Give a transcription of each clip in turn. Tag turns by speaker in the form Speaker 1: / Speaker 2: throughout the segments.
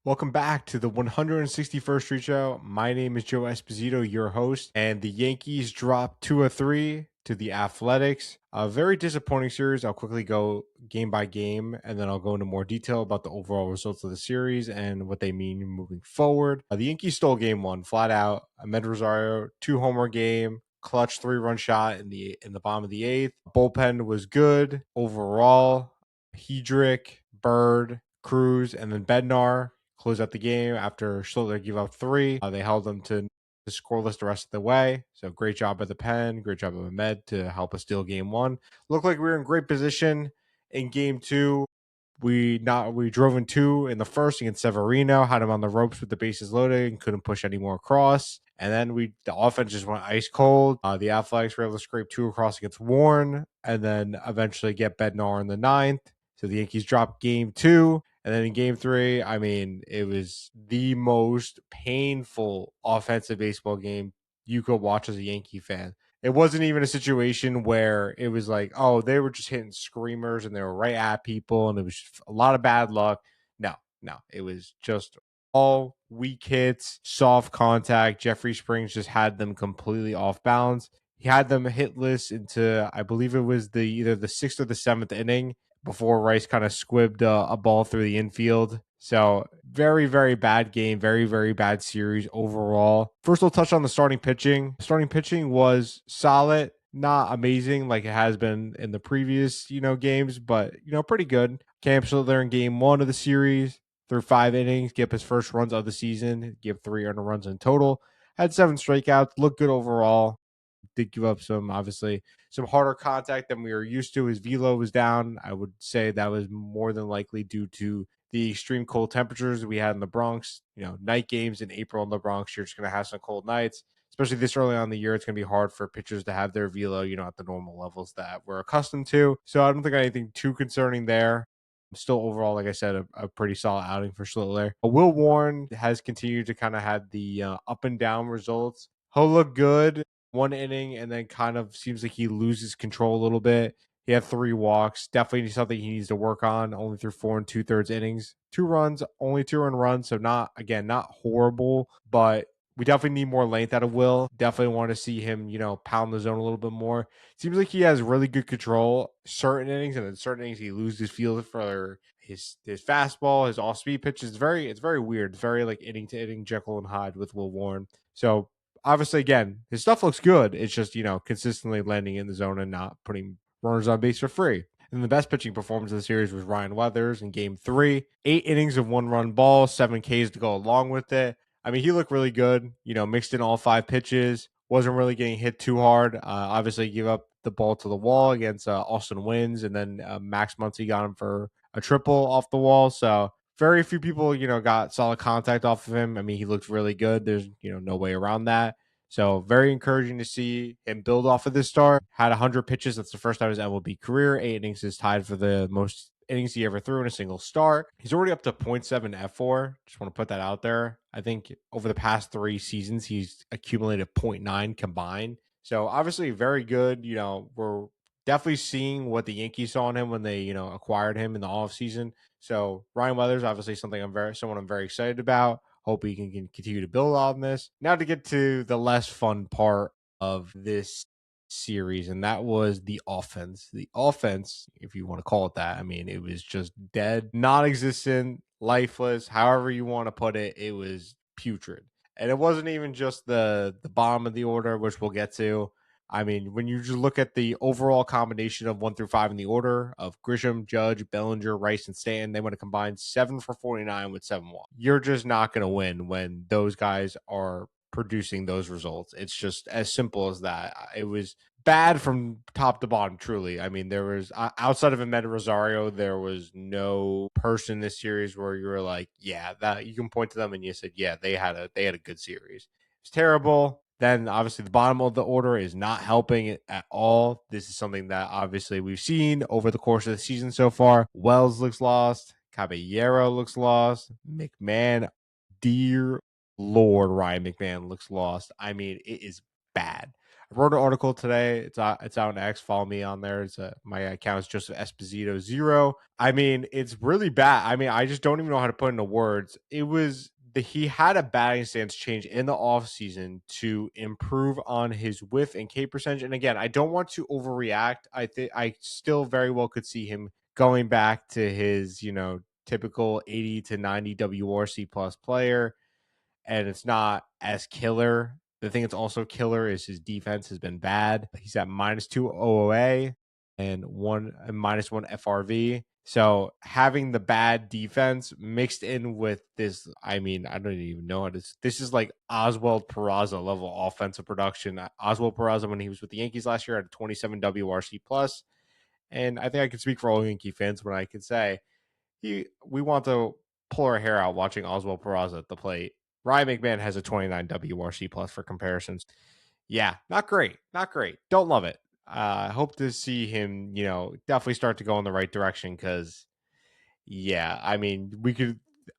Speaker 1: Welcome back to the 161st Street Show. My name is Joe Esposito, your host, and the Yankees dropped 2-3 to the Athletics. A very disappointing series. I'll quickly go game by game, and then I'll go into more detail about the overall results of the series and what they mean moving forward. The Yankees stole game one, flat out. Ahmed Rosario, two-homer game, clutch three-run shot in the bottom of the eighth. Bullpen was good overall. Hedrick, Bird, Cruz, and then Bednar close out the game after Schlittler gave up three. They held them to scoreless the rest of the way. So great job by the pen, great job of Ahmed to help us steal game one. Looked like we were in great position in game two. We drove in two in the first against Severino, had him on the ropes with the bases loaded and couldn't push any more across. And then the offense just went ice cold. The Athletics were able to scrape two across against Warren and then eventually get Bednar in the ninth. So the Yankees dropped game two. And then in game three, I mean, it was the most painful offensive baseball game you could watch as a Yankee fan. It wasn't even a situation where it was like, oh, they were just hitting screamers and they were right at people and it was a lot of bad luck. No, it was just all weak hits, soft contact. Jeffrey Springs just had them completely off balance. He had them hitless into, I believe it was either the sixth or the seventh inning before Rice kind of squibbed a ball through the infield. So very, very bad game. Very, very bad series overall. First, we'll touch on the starting pitching. Starting pitching was solid, not amazing like it has been in the previous, games, but, pretty good. Cam Schlittler in game one of the series through 5 innings, gave his first runs of the season, gave 3 earned runs in total, had 7 strikeouts, looked good overall. Did give up obviously, some harder contact than we were used to. His velo was down. I would say that was more than likely due to the extreme cold temperatures we had in the Bronx. Night games in April in the Bronx, you're just going to have some cold nights, especially this early on in the year. It's going to be hard for pitchers to have their velo, at the normal levels that we're accustomed to. So I don't think anything too concerning there. Still overall, like I said, a pretty solid outing for Schlittler. Will Warren has continued to kind of had the up and down results. He'll look good 1 inning and then kind of seems like he loses control a little bit. He had 3 walks. Definitely something he needs to work on. Only through 4 2/3 innings. 2 runs, only 2 earned runs. So not horrible, but we definitely need more length out of Will. Definitely want to see him, pound the zone a little bit more. Seems like he has really good control certain innings, and then certain innings he loses his field for his fastball, his off speed pitches. It's very weird. It's very like inning to inning Jekyll and Hyde with Will Warren. So obviously, again, his stuff looks good. It's just, consistently landing in the zone and not putting runners on base for free. And the best pitching performance of the series was Ryan Weathers in game three. 8 innings of 1 run ball, 7 Ks to go along with it. I mean, he looked really good, mixed in all 5 pitches, wasn't really getting hit too hard. Obviously, gave up the ball to the wall against Austin Wins, and then Max Muncy got him for a triple off the wall. So very few people, got solid contact off of him. I mean, he looked really good. There's, no way around that. So very encouraging to see him build off of this start. Had 100 pitches. That's the first time his MLB career. 8 innings is tied for the most innings he ever threw in a single start. He's already up to 0.7 F4. Just want to put that out there. I think over the past 3 seasons, he's accumulated 0.9 combined. So obviously very good. We're definitely seeing what the Yankees saw in him when they, acquired him in the offseason. So Ryan Weathers, obviously someone I'm very excited about. Hope he can continue to build on this. Now to get to the less fun part of this series, and that was the offense. The offense, if you want to call it that, I mean, it was just dead, non-existent, lifeless, however you want to put it. It was putrid. And it wasn't even just the bottom of the order, which we'll get to. I mean, when you just look at the overall combination of 1 through 5 in the order of Grisham, Judge, Bellinger, Rice, and Stanton, they want to combine 7 for 49 with 7 walks. You're just not going to win when those guys are producing those results. It's just as simple as that. It was bad from top to bottom, truly. I mean, there was outside of Ahmed Rosario, there was no person in this series where you were like, yeah, that you can point to them and you said, yeah, they had a good series. It's terrible. Then obviously the bottom of the order is not helping it at all. This is something that obviously we've seen over the course of the season so far. Wells looks lost. Caballero looks lost. McMahon, dear Lord, Ryan McMahon looks lost. I mean, it is bad. I wrote an article today. It's out on X. Follow me on there. My account is Joseph Esposito 0. I mean, it's really bad. I mean, I just don't even know how to put into words. He had a batting stance change in the offseason to improve on his whiff and K percentage. And again, I don't want to overreact. I think I still very well could see him going back to his, typical 80 to 90 WRC plus player, and it's not as killer. The thing that's also killer is his defense has been bad. He's at -2 OOA and -1 FRV. So having the bad defense mixed in with this, I mean, I don't even know how this is like Oswald Peraza level offensive production. Oswald Peraza, when he was with the Yankees last year, had a 27 WRC plus, and I think I can speak for all Yankee fans when I can say we want to pull our hair out watching Oswald Peraza at the plate. Ryan McMahon has a 29 WRC plus for comparisons. Yeah, not great. Not great. Don't love it. I hope to see him, definitely start to go in the right direction because, yeah, I mean,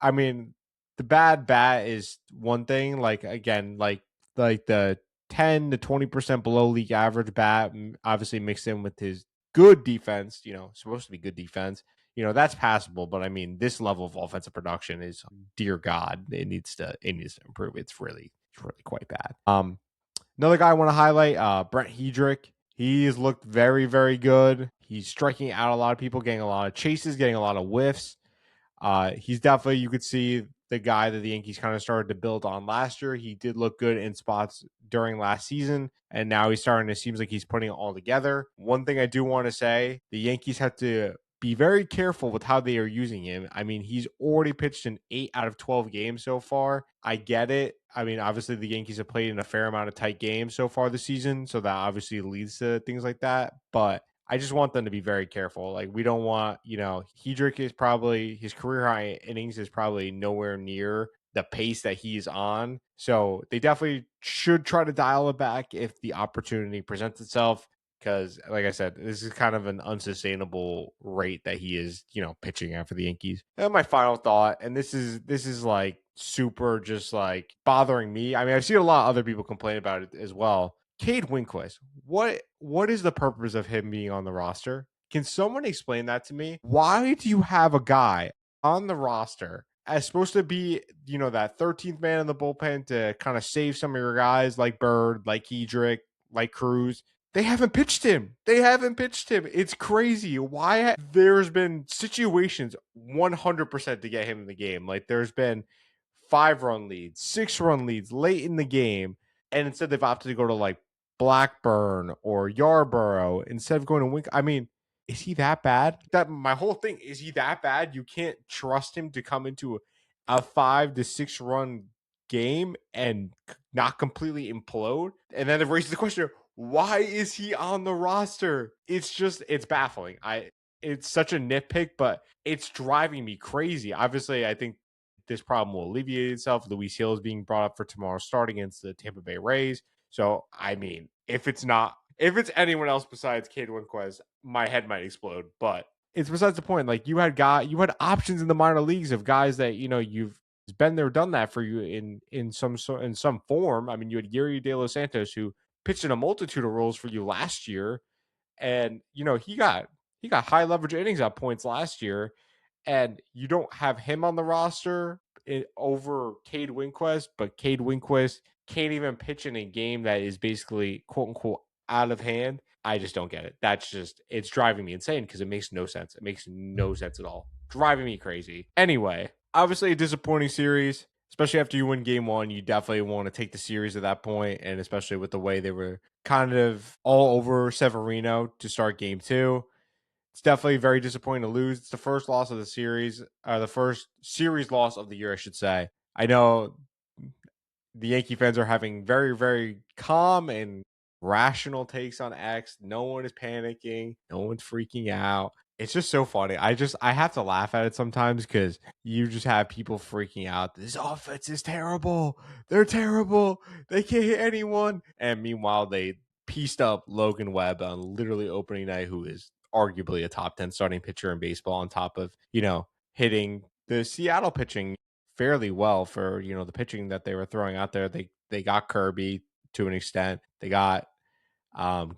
Speaker 1: I mean, the bad bat is one thing. Like, again, like the 10 to 20% below league average bat, obviously mixed in with his good defense, supposed to be good defense, that's passable. But I mean, this level of offensive production is, dear God, it needs to improve. It's really quite bad. Another guy I want to highlight, Brent Hedrick. He has looked very, very good. He's striking out a lot of people, getting a lot of chases, getting a lot of whiffs. He's definitely, you could see the guy that the Yankees kind of started to build on last year. He did look good in spots during last season, and now he's starting to seems like he's putting it all together. One thing I do want to say, the Yankees have to be very careful with how they are using him. I mean, he's already pitched in 8 out of 12 games so far. I get it. I mean, obviously the Yankees have played in a fair amount of tight games so far this season, so that obviously leads to things like that. But I just want them to be very careful. Like, we don't want, Hedrick is probably, his career high innings is probably nowhere near the pace that he's on. So they definitely should try to dial it back if the opportunity presents itself. Because, like I said, this is kind of an unsustainable rate that he is, pitching at for the Yankees. And my final thought, and this is like super just like bothering me. I mean, I've seen a lot of other people complain about it as well. Cade Winquist, what is the purpose of him being on the roster? Can someone explain that to me? Why do you have a guy on the roster as supposed to be, that 13th man in the bullpen to kind of save some of your guys like Bird, like Hedrick, like Cruz? They haven't pitched him. They haven't pitched him. It's crazy. There's been situations 100% to get him in the game. Like, there's been 5-run leads, 6-run leads late in the game, and instead they've opted to go to like Blackburn or Yarborough instead of going to Wink. I mean, is he that bad? That my whole thing, is he that bad? You can't trust him to come into a 5 to 6 run game and not completely implode. And then it raises the question: why is he on the roster? It's baffling. It's such a nitpick, but it's driving me crazy. Obviously, I think this problem will alleviate itself. Luis Hill is being brought up for tomorrow's start against the Tampa Bay Rays. So, I mean, if it's anyone else besides Cade Winquist, my head might explode. But it's besides the point. Like, you had options in the minor leagues of guys that you've been there, done that for you in some form. I mean, you had Yuri De Los Santos, who pitched in a multitude of roles for you last year, and he got high leverage innings at points last year, and you don't have him on the roster over Cade Winquist, but Cade Winquist can't even pitch in a game that is basically quote unquote out of hand. I just don't get it. It's driving me insane because it makes no sense. It makes no sense at all. Driving me crazy. Anyway, obviously a disappointing series, especially after you win game one. You definitely want to take the series at that point, and especially with the way they were kind of all over Severino to start game two. It's definitely very disappointing to lose. It's the first loss of the series, the first series loss of the year, I should say. I know the Yankee fans are having very, very calm and rational takes on X. No one is panicking. No one's freaking out. It's just so funny. I have to laugh at it sometimes because you just have people freaking out. This offense is terrible. They're terrible. They can't hit anyone. And meanwhile, they pieced up Logan Webb on literally opening night, who is arguably a top 10 starting pitcher in baseball, on top of, hitting the Seattle pitching fairly well for the pitching that they were throwing out there. They got Kirby to an extent. They got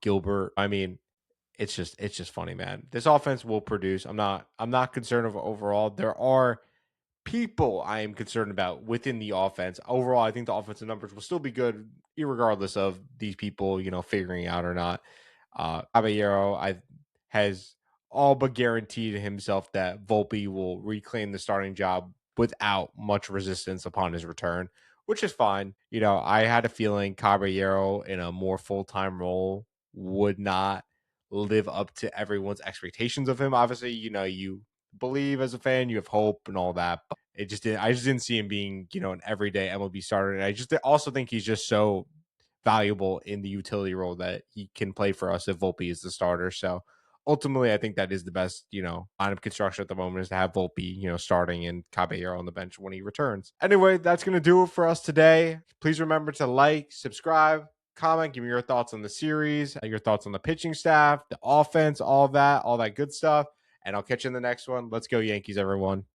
Speaker 1: Gilbert. I mean, it's just funny, man. This offense will produce. I'm not concerned of overall. There are people I am concerned about within the offense. Overall, I think the offensive numbers will still be good, regardless of these people, figuring out or not. Caballero, I has all but guaranteed himself that Volpe will reclaim the starting job without much resistance upon his return, which is fine. I had a feeling Caballero in a more full time role would not live up to everyone's expectations of him. Obviously, you believe as a fan, you have hope and all that. But I just didn't see him being, an everyday MLB starter. And I just also think he's just so valuable in the utility role that he can play for us if Volpe is the starter. So ultimately, I think that is the best, line of construction at the moment is to have Volpe, starting and Caballero on the bench when he returns. Anyway, that's going to do it for us today. Please remember to like, subscribe, comment, give me your thoughts on the series, your thoughts on the pitching staff, the offense, all that good stuff. And I'll catch you in the next one. Let's go, Yankees, everyone.